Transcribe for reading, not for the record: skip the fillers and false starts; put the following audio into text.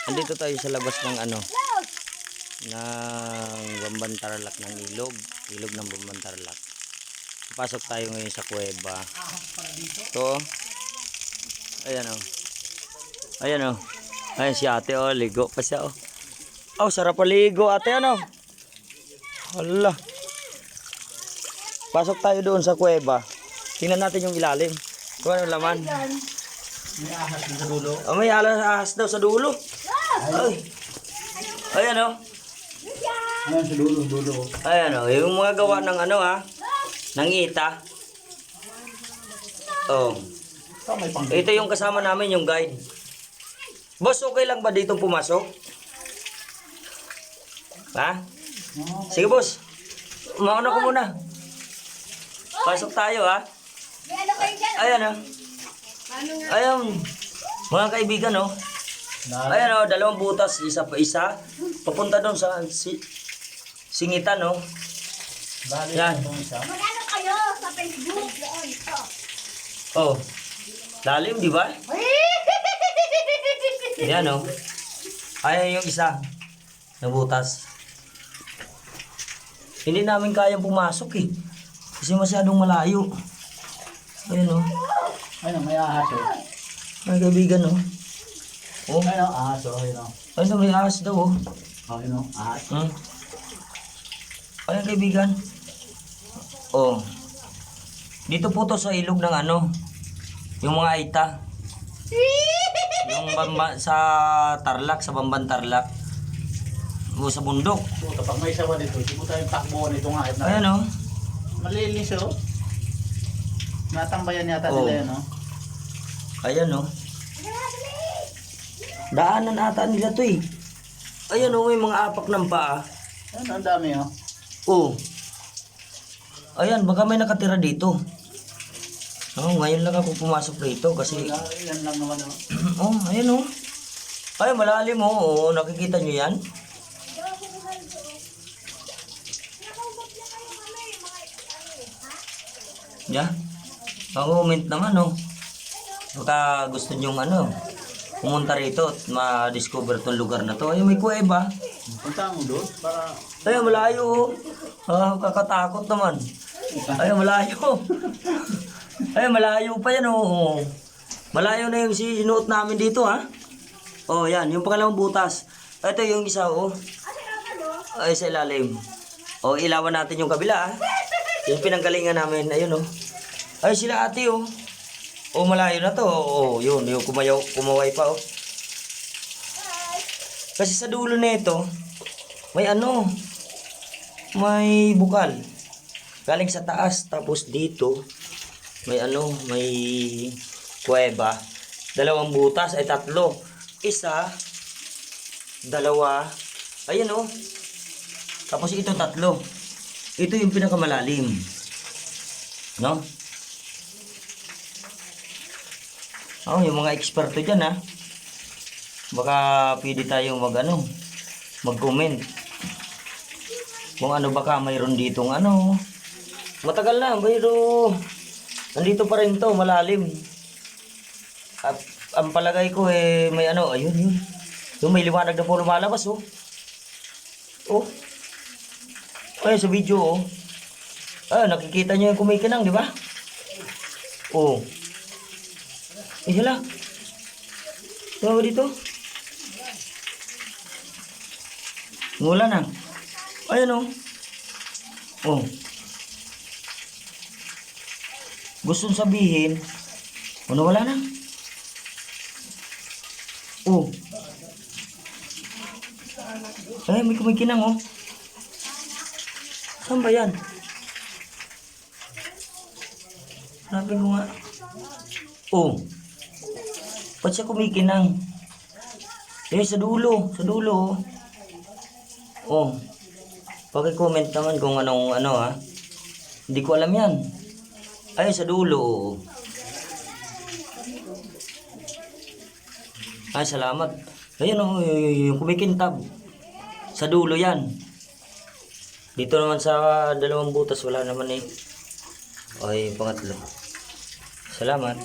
Andito tayo sa labas ng ano, ng Bamban-Tarlac ng ilog ng Bamban-Tarlac. Pasok tayo ngayon sa kuweba. To. Ayan oh. Ayan oh. Ayan si ate oh, ligo pa siya oh. Oh, sarap paligo ate ano. Hala. Pasok tayo doon sa kuweba. Tingnan natin yung ilalim. Kung anong laman. May ahas sa dulo. Oh, may ahas daw sa dulo. Ay. Ayan oh. Ayan sa dulo. Ayan oh, yung mga gawa ng ano ha. Ng ita. Oh. Ito yung kasama namin, yung guide. Boss, okay lang ba dito pumasok? Ha? Sige boss. Mauna ko muna. Pasok tayo ha. Ayan oh. Ayan. Mga kaibigan oh. Ayan oh, dalawang butas, isa pa isa. Papunta doon sa singitan oh. Yan. Magano kayo sa Facebook doon? Oh. Lalim, di ba? Yan oh. Ayan yung isa na butas. Hindi namin kayang pumasok eh. Kasi masyadong malayo. Ayan oh. Ayun, may ahas oh. Mga kaibigan oh. Oh. Ayun, ahas oh. Ayun may ahas daw oh. Ayun, ahas. Ayan kaibigan. Oh. Dito po to sa ilog ng ano. Yung mga aita. Yung sa Tarlac, sa Bamban-Tarlac. O sa bundok. So, kapag may sawa dito, hindi mo tayong takbo nito nga. Ayan oh. Malinis oh. Natambayan yata Oh. nila yan oh. Ayan oh. Daanan ata nila to eh. Ayan oh, may mga apak ng paa. Ayun, ang dami oh. Oh. Ayan, baka may nakatira dito. Oh, ngayon lang ako pumasok dito kasi Yan lang naman oh. oh, ayan oh. Ay, malalim oh. Oh, nakikita nyo yan? Yeah. Comment naman oh. Baka gusto nyo ano, pumunta rito at ma-discover tong lugar na to. Ay, may kuweba. Punta mo doon para... Ay, malayo oh. Ah, kakatakot naman. Ay, malayo. Ay, malayo pa yan oh. Malayo na yung sinuot namin dito ha. Oh, yan, yung pangalawang butas. Ito yung isa oh. Ay, sa ilalim. Oh, ilawan natin yung kabila ha. Yung pinanggalingan namin, ayun oh. Ay, sila ate oh. Oh, malayo na to. Oh, yun, yung kumaway pa oh. Kasi sa dulo nito, may ano, may bukal. Galing sa taas, tapos dito, may ano, may kuweba. Dalawang butas, ay tatlo. Isa, dalawa, ayan oh. Tapos ito tatlo. Ito yung pinakamalalim. No? Oh, yung mga eksperto dyan ha. Baka pwede tayong mag-comment. Kung ano baka mayroon ditong ano. Matagal na, pero nandito pa rin to, malalim. At ang palagay ko eh, may ano, ayun yun. Yung may liwanag na po lumalabas oh. Oh. Ay, sa video oh. Ah, nakikita nyo yung kumikinang, di ba? Oh. Eh, hala. Tawa dito. Mula na. Ayan oh. Oh. Gustong sabihin, ano wala na? Oh. Ay, may kumikinang oh. Saan ba yan? Hanapin ko nga. Oh. Ba't siya kumikinang? Eh, sa dulo oh. Oh. Paki-comment naman kung anong ano ha. Hindi ko alam yan. Ay, sa dulo. Ay, salamat. Ayan oh, yung kumikintab. Sa dulo yan. Dito naman sa dalawang butas, wala naman eh. Ay, pangatlo. Salamat.